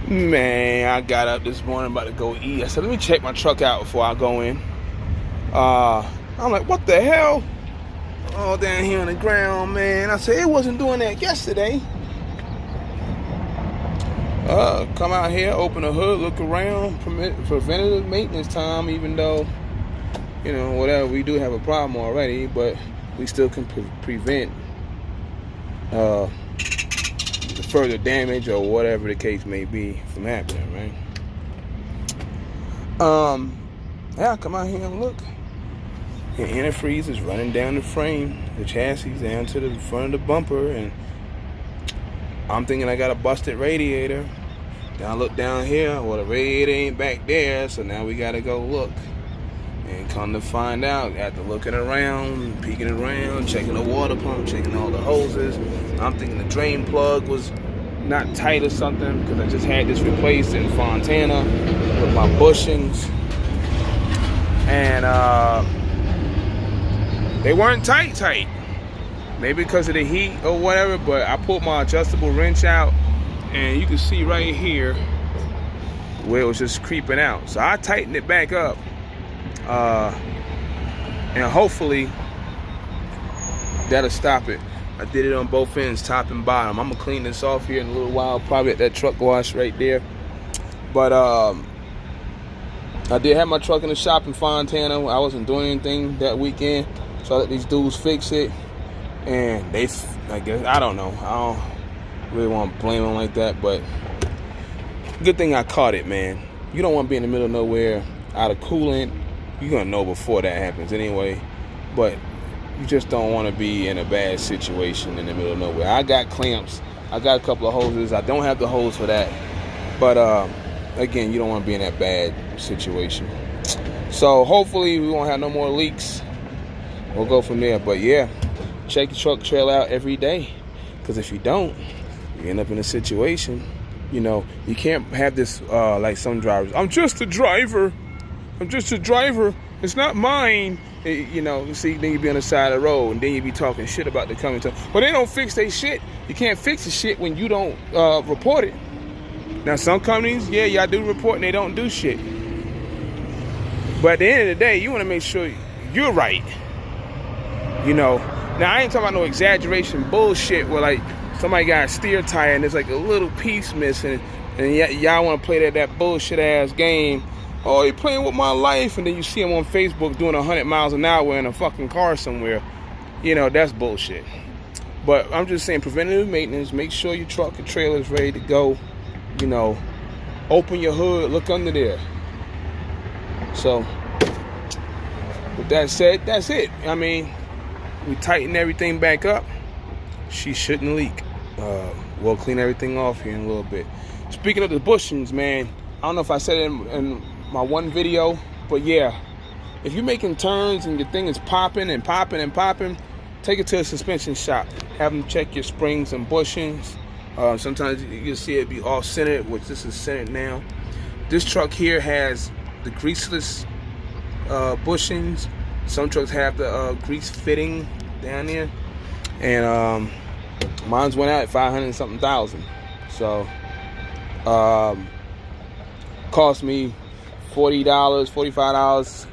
Man, I got up this morning about to go eat. I said, let me check my truck out before I go in. I'm like, what the hell? All down here on the ground, man. I said, it wasn't doing that yesterday. Come out here, open the hood, look around, preventative maintenance time, even though, whatever, we do have a problem already, but we still can prevent further damage or whatever the case may be from happening, right? Yeah, come out here and look. The antifreeze is running down the frame, the chassis down to the front of the bumper, and I'm thinking I got a busted radiator. Then I look down here, well, the radiator ain't back there, so now we gotta go look. And come to find out, after looking around, peeking around, checking the water pump, checking all the hoses, I'm thinking the drain plug was not tight or something, because I just had this replaced in Fontana with my bushings. And they weren't tight. Maybe because of the heat or whatever, but I pulled my adjustable wrench out, and you can see right here where it was just creeping out. So I tightened it back up. And hopefully that'll stop it. I did it on both ends, top and bottom. I'm gonna clean this off here in a little while, probably at that truck wash right there. But I did have my truck in the shop in Fontana. I wasn't doing anything that weekend, so I let these dudes fix it. And I guess, I don't know. I don't really want to blame them like that, but good thing I caught it, man. You don't want to be in the middle of nowhere, out of coolant. You're going to know before that happens anyway. But you just don't want to be in a bad situation in the middle of nowhere. I got clamps. I got a couple of hoses. I don't have the hose for that. But, again, you don't want to be in that bad situation. So, hopefully, we won't have no more leaks. We'll go from there. But, yeah, check your truck trailer out every day. Because if you don't, you end up in a situation. You can't have this like some drivers. I'm just a driver. It's not mine. See, then you be on the side of the road, and then you be talking shit about the coming to. Well, they don't fix their shit. You can't fix the shit when you don't report it. Now, some companies, yeah, y'all do report, and they don't do shit. But at the end of the day, you want to make sure you're right. Now I ain't talking about no exaggeration bullshit where like somebody got a steer tire and there's like a little piece missing, and y'all want to play that bullshit ass game. Oh, you're playing with my life, and then you see him on Facebook doing 100 miles an hour in a fucking car somewhere. That's bullshit. But I'm just saying, preventative maintenance, make sure your truck and trailer is ready to go. Open your hood, look under there. So, with that said, that's it. I mean, we tighten everything back up. She shouldn't leak. We'll clean everything off here in a little bit. Speaking of the bushings, man, I don't know if I said it in my one video, but yeah, if you're making turns and your thing is popping, take it to a suspension shop. Have them check your springs and bushings. Sometimes you can see it be all centered, which this is centered now. This truck here has the greaseless bushings. Some trucks have the grease fitting down there, and mine's went out at 500 something thousand. So cost me $40, $45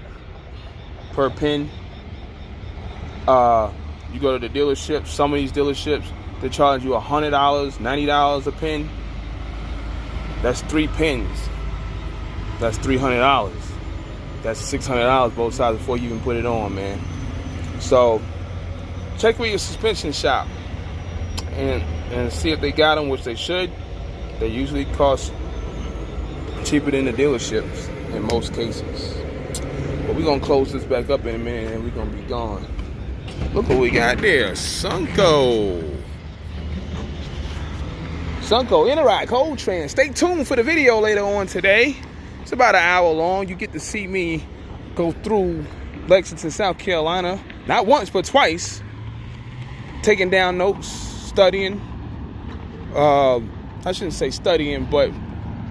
per pin. You go to the dealership, some of these dealerships, they charge you $100, $90 a pin. That's 3 pins. That's $300. That's $600 both sides before you even put it on, man. So check with your suspension shop and see if they got them, which they should. They usually cost cheaper than the dealerships in most cases. But we're going to close this back up in a minute and we're going to be gone. Look what we got there. Sunco Interact Cold Trans. Stay tuned for the video later on today. It's about an hour long. You get to see me go through Lexington, South Carolina. Not once, but twice. Taking down notes, studying. I shouldn't say studying, but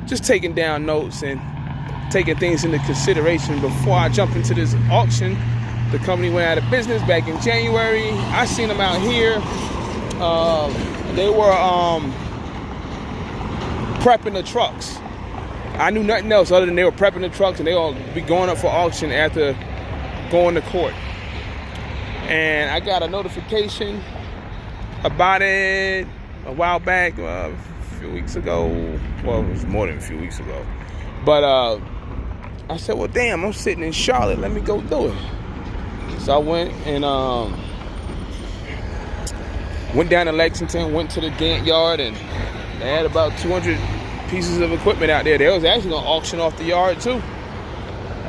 just taking down notes and taking things into consideration before I jump into this auction. The company went out of business back in January. I seen them out here. They were prepping the trucks. I knew nothing else other than they were prepping the trucks and they all be going up for auction after going to court. And I got a notification about it a while back, a few weeks ago. Well, it was more than a few weeks ago. But I said, well, damn, I'm sitting in Charlotte. Let me go do it. So I went and went down to Lexington, went to the Gantt yard, and they had about 200 pieces of equipment out there. They was actually going to auction off the yard too.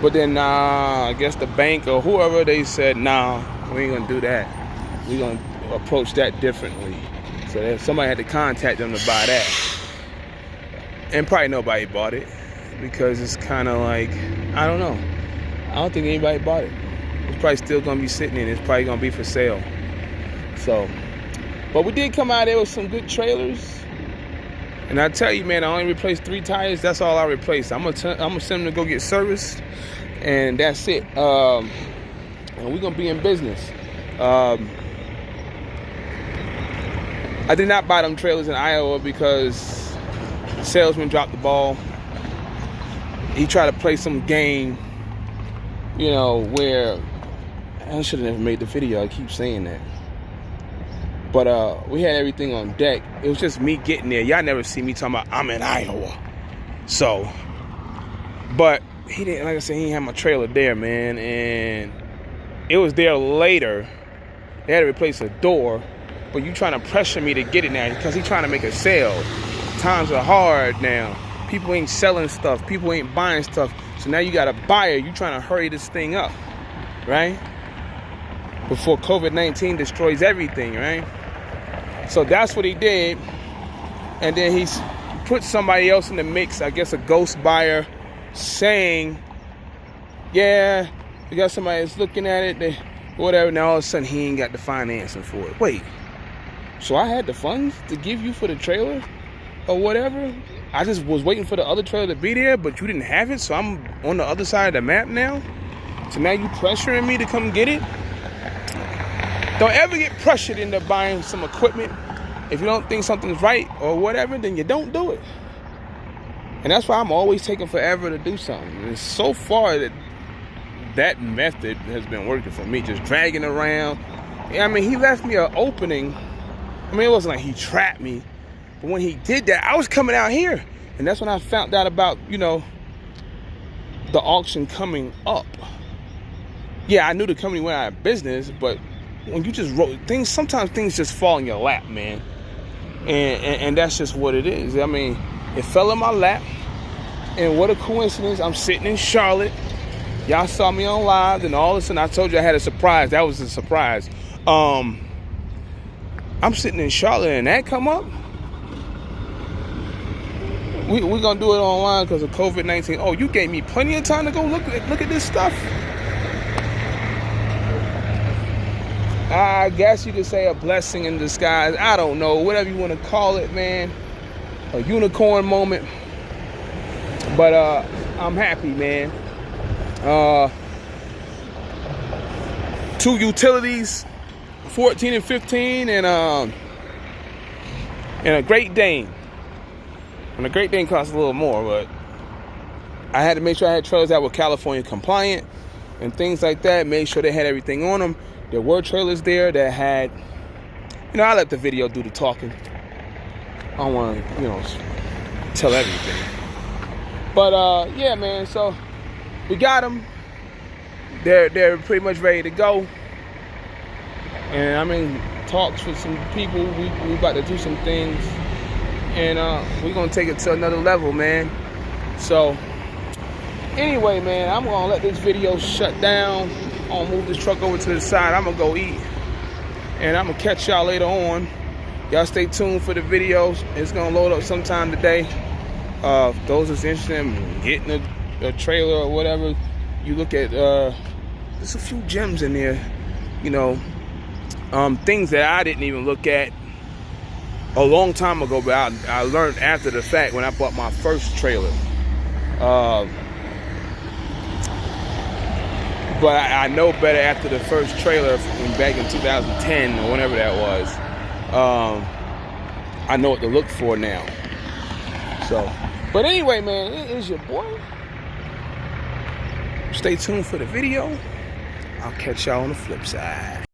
But then I guess the bank or whoever, they said, nah, we ain't going to do that. We're going to approach that differently. So somebody had to contact them to buy that. And probably nobody bought it because it's kind of like, I don't know. I don't think anybody bought it. It's probably still going to be sitting in. It's probably going to be for sale. So, but we did come out there with some good trailers. And I tell you, man, I only replaced 3 tires. That's all I replaced. I'm gonna send them to go get serviced, and that's it. And we're gonna be in business. I did not buy them trailers in Iowa because the salesman dropped the ball. He tried to play some game, you know, where I should have never made the video. I keep saying that. But we had everything on deck. It was just me getting there. Y'all never see me talking about I'm in Iowa. So, but he didn't, like I said, he didn't have my trailer there, man. And it was there later. They had to replace a door. But you trying to pressure me to get it now because he trying to make a sale. Times are hard now. People ain't selling stuff. People ain't buying stuff. So now you got a buyer. You trying to hurry this thing up, right? Before COVID-19 destroys everything, right? So that's what he did. And then he's put somebody else in the mix, I guess a ghost buyer, saying, yeah, we got somebody that's looking at it, whatever. Now all of a sudden he ain't got the financing for it. Wait, so I had the funds to give you for the trailer or whatever? I just was waiting for the other trailer to be there, but you didn't have it, so I'm on the other side of the map now? So now you pressuring me to come get it? Don't ever get pressured into buying some equipment. If you don't think something's right or whatever, then you don't do it. And that's why I'm always taking forever to do something. And so far that method has been working for me, just dragging around. I mean, he left me an opening. I mean, it wasn't like he trapped me. But when he did that, I was coming out here. And that's when I found out about, you know, the auction coming up. Yeah, I knew the company went out of business, but when you just wrote things, sometimes things just fall in your lap, man. And that's just what it is. I mean, it fell in my lap. And what a coincidence. I'm sitting in Charlotte. Y'all saw me on live. And all of a sudden, I told you I had a surprise. That was a surprise. I'm sitting in Charlotte and that come up. We're going to do it online because of COVID-19. Oh, you gave me plenty of time to go look at this stuff. I guess you could say a blessing in disguise. I don't know. Whatever you want to call it, man. A unicorn moment. But I'm happy, man. 2 utilities, 14 and 15, and a Great Dane. And a Great Dane costs a little more, but I had to make sure I had trailers that were California compliant and things like that. Made sure they had everything on them. There were trailers there that had, you know, I let the video do the talking. I don't want to, you know, tell everything. But, yeah, man, so we got them. They're pretty much ready to go. And I'm in talks with some people. We about to do some things. And we're going to take it to another level, man. So, anyway, man, I'm going to let this video shut down. I'm going to move this truck over to the side. I'm going to go eat. And I'm going to catch y'all later on. Y'all stay tuned for the videos. It's going to load up sometime today. Those that's interested in getting a trailer or whatever, you look at, there's a few gems in there, you know, things that I didn't even look at a long time ago, but I learned after the fact when I bought my first trailer. But I know better after the first trailer back in 2010 or whenever that was. I know what to look for now. So, but anyway, man, it is your boy. Stay tuned for the video. I'll catch y'all on the flip side.